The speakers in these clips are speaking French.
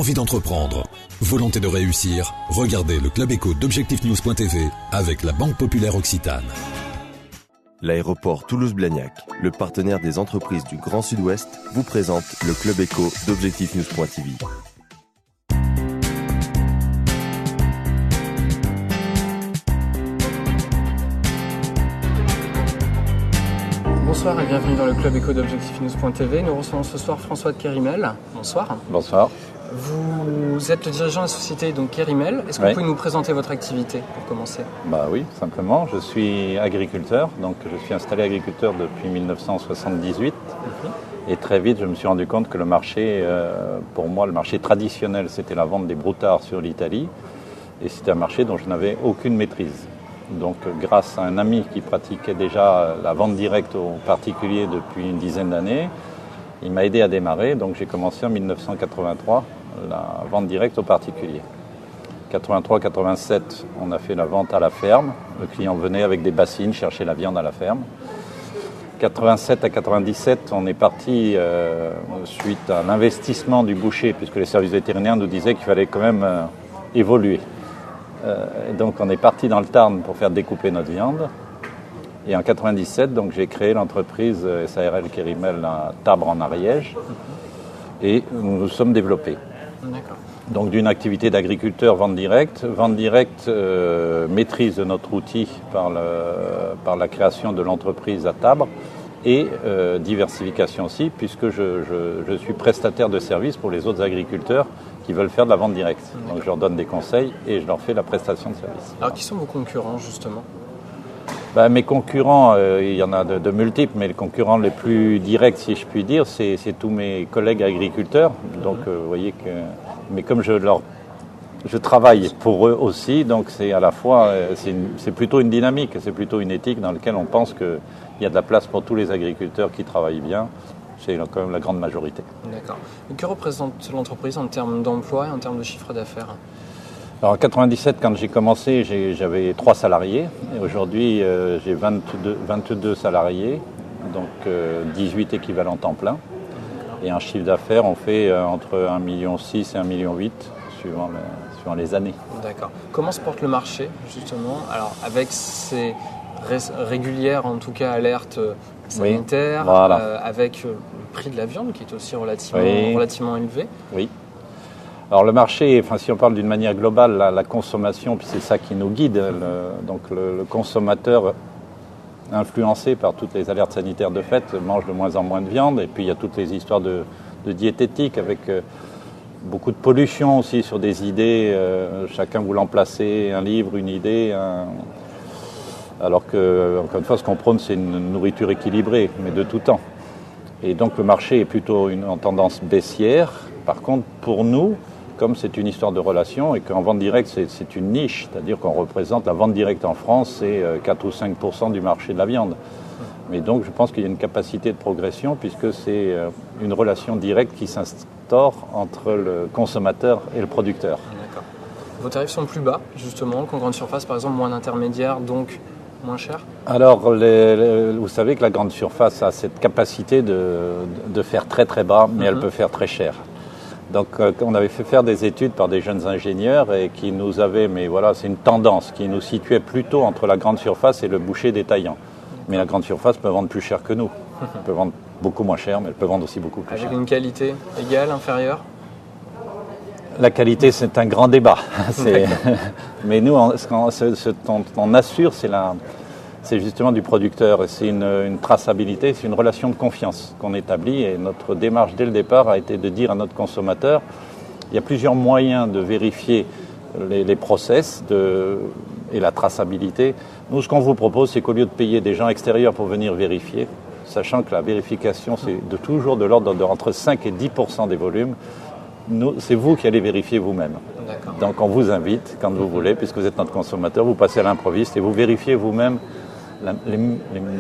envie d'entreprendre, volonté de réussir, regardez le Club Éco d'Objectifnews.tv avec la Banque Populaire Occitane. L'aéroport Toulouse-Blagnac, le partenaire des entreprises du Grand Sud-Ouest, vous présente le Club Éco d'Objectifnews.tv. Bonsoir et bienvenue dans le Club Éco d'Objectifnews.tv. Nous recevons ce soir François de Kérimel. Bonsoir. Bonsoir. Vous êtes le dirigeant de la société donc Kérimel. Est-ce que vous pouvez nous présenter votre activité pour commencer ? Oui, simplement. Je suis agriculteur, donc je suis installé agriculteur depuis 1978. Et très vite, je me suis rendu compte que le marché, pour moi, le marché traditionnel, c'était la vente des broutards sur l'Italie. Et c'était un marché dont je n'avais aucune maîtrise. Donc, grâce à un ami qui pratiquait déjà la vente directe aux particuliers depuis une dizaine d'années, il m'a aidé à démarrer. Donc, j'ai commencé en 1983 la vente directe aux particuliers. 83-87, on a fait la vente à la ferme. Le client venait avec des bassines chercher la viande à la ferme. 87 à 97, on est parti suite à l'investissement du boucher, puisque les services vétérinaires nous disaient qu'il fallait quand même évoluer. Donc on est parti dans le Tarn pour faire découper notre viande. Et en 97, donc, j'ai créé l'entreprise SARL Kérimel à Tarbes en Ariège. Et nous nous sommes développés. D'accord. Donc d'une activité d'agriculteur, vente directe, maîtrise de notre outil par la création de l'entreprise à Tarbes. Et diversification aussi, puisque je suis prestataire de services pour les autres agriculteurs qui veulent faire de la vente directe. Donc je leur donne des conseils et je leur fais la prestation de service. Alors qui sont vos concurrents justement ? Mes concurrents, il y en a de multiples, mais les concurrents les plus directs, si je puis dire, c'est tous mes collègues agriculteurs. Donc vous voyez que... Mais comme je travaille pour eux aussi, donc c'est à la fois, c'est plutôt une dynamique, c'est plutôt une éthique dans laquelle on pense qu'il y a de la place pour tous les agriculteurs qui travaillent bien. C'est quand même la grande majorité. D'accord. Et que représente l'entreprise en termes d'emploi et en termes de chiffre d'affaires ? Alors en 97, quand j'ai commencé, j'avais 3 salariés. Et aujourd'hui, j'ai 22 salariés, donc 18 équivalents temps plein. Et un chiffre d'affaires, on fait entre 1,6 million et 1,8 million suivant les années. D'accord. Comment se porte le marché, justement ? Alors, avec ces régulières, en tout cas, alertes sanitaires, avec le prix de la viande qui est aussi relativement élevé. Oui. Alors le marché, si on parle d'une manière globale, la consommation, puis c'est ça qui nous guide, le consommateur influencé par toutes les alertes sanitaires de fait mange de moins en moins de viande. Et puis il y a toutes les histoires de diététique avec beaucoup de pollution aussi sur des idées, chacun voulant placer un livre, une idée, alors que, encore une fois, ce qu'on prône, c'est une nourriture équilibrée, mais de tout temps. Et donc le marché est plutôt en tendance baissière. Par contre, pour nous, comme c'est une histoire de relation et qu'en vente directe, c'est une niche, c'est-à-dire qu'on représente la vente directe en France, c'est 4 ou 5% du marché de la viande. Mais donc je pense qu'il y a une capacité de progression puisque c'est une relation directe qui s'instaure entre le consommateur et le producteur. D'accord. Vos tarifs sont plus bas, justement, qu'en grande surface, par exemple, moins d'intermédiaires, donc moins cher ? Alors, vous savez que la grande surface a cette capacité de faire très très bas, mais elle peut faire très cher. Donc, on avait fait faire des études par des jeunes ingénieurs et qui nous avaient, c'est une tendance qui nous situait plutôt entre la grande surface et le boucher détaillant. Mais la grande surface peut vendre plus cher que nous. Elle peut vendre beaucoup moins cher, mais elle peut vendre aussi beaucoup plus cher. Avec une qualité égale, inférieure ? La qualité, c'est un grand débat. Mais nous, ce qu'on assure, c'est justement du producteur. C'est une traçabilité, c'est une relation de confiance qu'on établit. Et notre démarche, dès le départ, a été de dire à notre consommateur, il y a plusieurs moyens de vérifier les process et la traçabilité. Nous, ce qu'on vous propose, c'est qu'au lieu de payer des gens extérieurs pour venir vérifier, sachant que la vérification, c'est toujours de l'ordre entre 5 et 10% des volumes, c'est vous qui allez vérifier vous-même. D'accord. Donc on vous invite, quand vous voulez, puisque vous êtes notre consommateur, vous passez à l'improviste et vous vérifiez vous-même les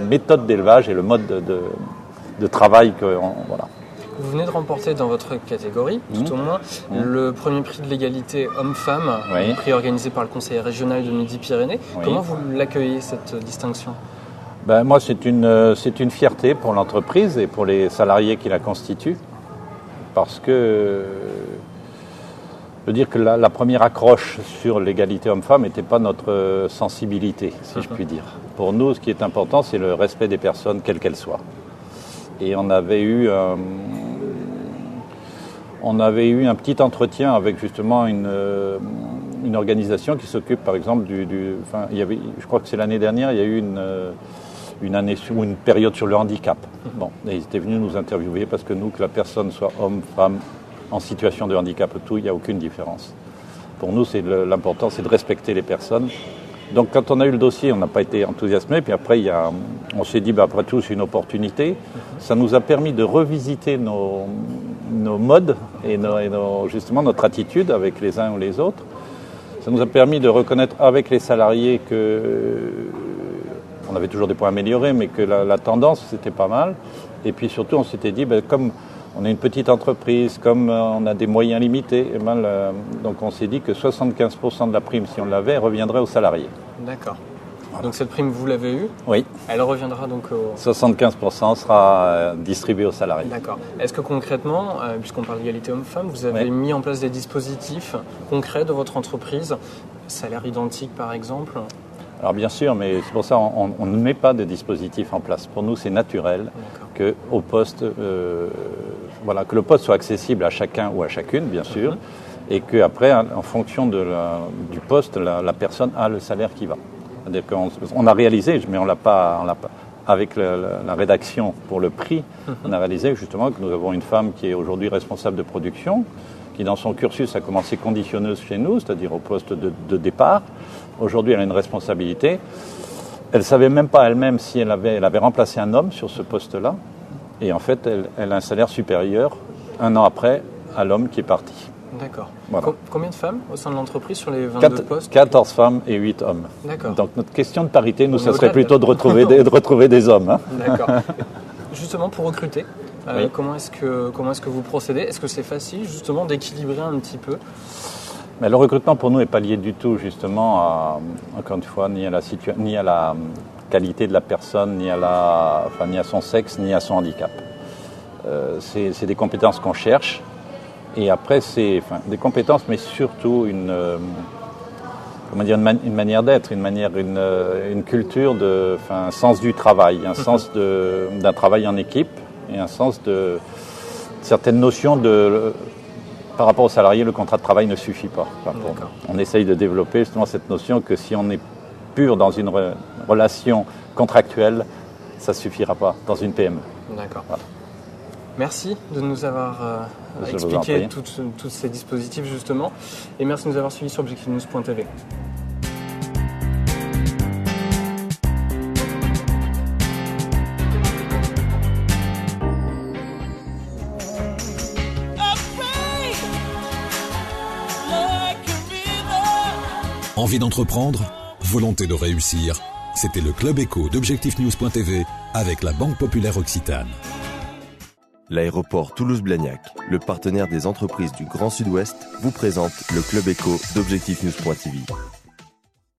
méthodes d'élevage et le mode de travail. Vous venez de remporter dans votre catégorie, tout au moins, le premier prix de l'égalité homme-femme, un prix organisé par le Conseil régional de Midi-Pyrénées. Oui. Comment vous l'accueillez, cette distinction ? Moi, c'est une fierté pour l'entreprise et pour les salariés qui la constituent, parce que veux dire que la première accroche sur l'égalité homme-femme n'était pas notre sensibilité, si je puis dire. Pour nous, ce qui est important, c'est le respect des personnes, quelles qu'elles soient. Et on avait eu un petit entretien avec justement une organisation qui s'occupe, par exemple, je crois que c'est l'année dernière, il y a eu une année ou une période sur le handicap. Bon, et ils étaient venus nous interviewer parce que nous, que la personne soit homme, femme, en situation de handicap, il n'y a aucune différence. Pour nous, l'important, c'est de respecter les personnes. Donc, quand on a eu le dossier, on n'a pas été enthousiasmé. Puis après, on s'est dit, après tout, c'est une opportunité. Ça nous a permis de revisiter nos modes et justement notre attitude avec les uns ou les autres. Ça nous a permis de reconnaître avec les salariés on avait toujours des points à améliorer, mais que la tendance, c'était pas mal. Et puis surtout, on s'était dit, comme on est une petite entreprise, comme on a des moyens limités, donc on s'est dit que 75% de la prime, si on l'avait, reviendrait aux salariés. D'accord. Voilà. Donc cette prime, vous l'avez eue ? Oui. Elle reviendra donc 75% sera distribué aux salariés. D'accord. Est-ce que concrètement, puisqu'on parle d'égalité homme-femme, vous avez mis en place des dispositifs concrets de votre entreprise, salaire identique par exemple ? Alors bien sûr, mais c'est pour ça qu'on ne met pas de dispositif en place. Pour nous, c'est naturel que le poste soit accessible à chacun ou à chacune, bien sûr, et qu'après, en fonction du poste, la personne a le salaire qui va. C'est-à-dire qu'on a réalisé, mais on l'a pas avec la rédaction pour le prix, on a réalisé justement que nous avons une femme qui est aujourd'hui responsable de production, qui dans son cursus a commencé conditionneuse chez nous, c'est-à-dire au poste de départ. Aujourd'hui, elle a une responsabilité. Elle ne savait même pas elle-même si elle avait remplacé un homme sur ce poste-là. Et en fait, elle a un salaire supérieur, 1 an après, à l'homme qui est parti. D'accord. Voilà. Combien de femmes au sein de l'entreprise sur les 22 postes ? 14 femmes et 8 hommes. D'accord. Donc notre question de parité, ça serait plutôt de retrouver des hommes. Hein. D'accord. Justement, pour recruter, comment est-ce que vous procédez ? Est-ce que c'est facile, justement, d'équilibrer un petit peu ? Mais le recrutement, pour nous, n'est pas lié du tout, justement, encore une fois, ni à la qualité de la personne, ni à son sexe, ni à son handicap. C'est des compétences qu'on cherche. Et après, c'est des compétences, mais surtout une manière d'être, une culture, un sens du travail, un sens d'un travail en équipe et un sens de certaines notions par rapport aux salariés, le contrat de travail ne suffit pas. On essaye de développer justement cette notion que si on est pur dans une relation contractuelle, ça ne suffira pas dans une PME. D'accord. Voilà. Merci de nous avoir expliqué tous ces dispositifs justement. Et merci de nous avoir suivis sur objectivenews.tv. Envie d'entreprendre ? Volonté de réussir ? C'était le Club Éco d'objectivenews.tv avec la Banque Populaire Occitane. L'aéroport Toulouse-Blagnac, le partenaire des entreprises du Grand Sud-Ouest, vous présente le Club Éco d'objectivenews.tv.